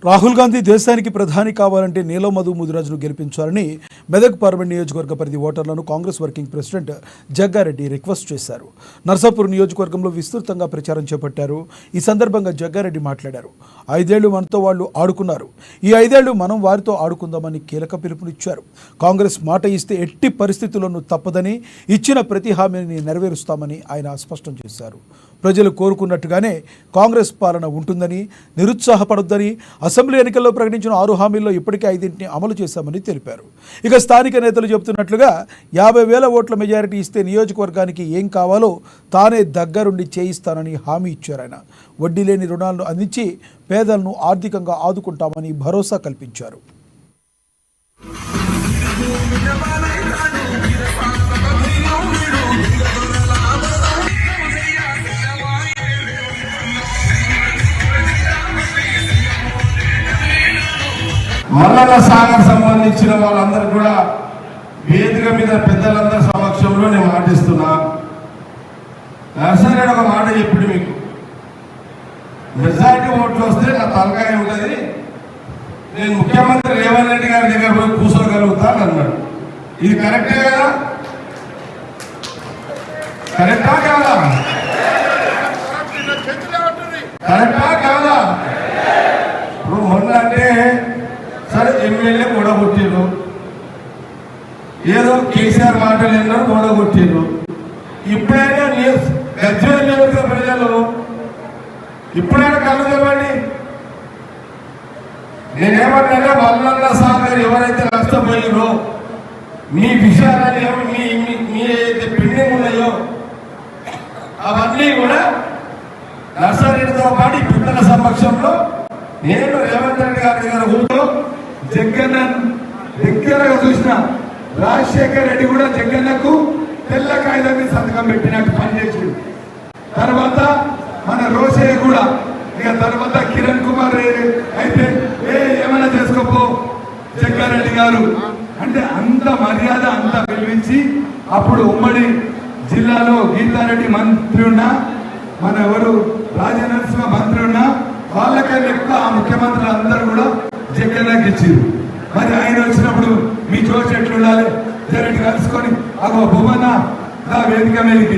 రాహుల్ గాంధీ దేశానికి ప్రధాని కావాలంటే నీలం మధు ముదిరాజును గెలిపించాలని మెదక్ పార్లమెంట్ నియోజకవర్గ పరిధి ఓటర్లను Congress working president Jagga Reddy request చేశారు. నర్సాపూర్ నియోజకవర్గంలో విస్తృతంగా ప్రచారం చేపట్టారు. ఈ సందర్భంగా జగ్గారెడ్డి మాట్లాడారు. 5 ఏళ్లు మనతో వాళ్ళు ఆడుకున్నారు, ఈ 5 ఏళ్లు మనం వారితో ఆడుకుందామని కీలక పిలుపునిచ్చారు. కాంగ్రెస్ మాట ఇస్తే ఎట్టి పరిస్థితుల్లోనూ తప్పదని, ఇచ్చిన ప్రతి హామీని నెరవేరుస్తామని ఆయన స్పష్టం చేశారు. ప్రజలు కోరుకున్నట్టుగానే కాంగ్రెస్ పాలన ఉంటుందని, నిరుత్సాహపడొద్దని, అసెంబ్లీ ఎన్నికల్లో ప్రకటించిన 6 హామీల్లో ఇప్పటికే 5ంటిని అమలు చేశామని తెలిపారు. ఇక స్థానిక నేతలు చెబుతున్నట్లుగా 50,000 ఓట్ల మెజారిటీ ఇస్తే నియోజకవర్గానికి ఏం కావాలో తానే దగ్గరుండి చేయిస్తానని హామీ ఇచ్చారు. ఆయన వడ్డీ లేని రుణాలను అందించి పేదలను ఆర్థికంగా ఆదుకుంటామని భరోసా కల్పించారు. మల్లన్న సాగర్ సంబంధించిన వాళ్ళందరూ కూడా వేదిక మీద పెద్దలందరి సమక్షంలో నేను మాటిస్తున్నా. నర్సరీ ఒక మాట చెప్పుడు, మీకు మెజారిటీ ఓట్లు వస్తే నా తలకాయ ఉంటుంది, నేను ముఖ్యమంత్రి రేవంత్ రెడ్డి గారి దగ్గర పోయి కూర్చోగలుగుతాను అన్నాడు. ఇది కరెక్టే కదా? కరెక్టా కాదా? కరెక్టా కాదా? ఇప్పుడు మొన్న అంటే సరే ఎమ్మెల్యే గొడగొట్టిర్రు, ఏదో కేసీఆర్ మాటలు ఎన్నో గొడగొట్టిర్రు. ఇప్పుడైనా గజ్వేల్ నియోజకవర్గ ప్రజలు ఇప్పుడైనా కళ్ళు తెరవండి. నేనేమన్నా మల్లన్న సాగర్ ఎవరైతే నష్టపోయారో, మీ విషయాలని మీ ఏదైతే పెండింగ్ ఉన్నాయో అవన్నీ కూడా నర్సరీతో పాటు పిల్లల సమక్షంలో నేను రేవంత్ రెడ్డి గారి దగ్గర ఊళ్ళో జగన్న దగ్గరగా చూసిన రాజశేఖర్ రెడ్డి కూడా జగన్నకు తెల్ల కాగితం మీద సంతకం పెట్టినట్టు పనిచేసింది. తర్వాత మన రోషయ్య కూడా, ఇక తర్వాత కిరణ్ కుమార్ అయితే ఏమైనా చేసుకోపో జగ్గారెడ్డి గారు అంటే అంత మర్యాద అంతా పిలిపించి, అప్పుడు ఉమ్మడి జిల్లాలో గీతారెడ్డి మంత్రి ఉన్నా, మన ఎవరు రాజనరసింహ మంత్రి ఉన్నా, వాళ్ళకన్నా ఎక్కువ ఆ ముఖ్యమంత్రులు అందరూ కూడా జగన్కి ఇచ్చారు. మరి ఆయన వచ్చినప్పుడు మీ జోష్ ఎట్లుండాలి, జరటి కలుసుకొని అగో భువన వేదిక మీదకి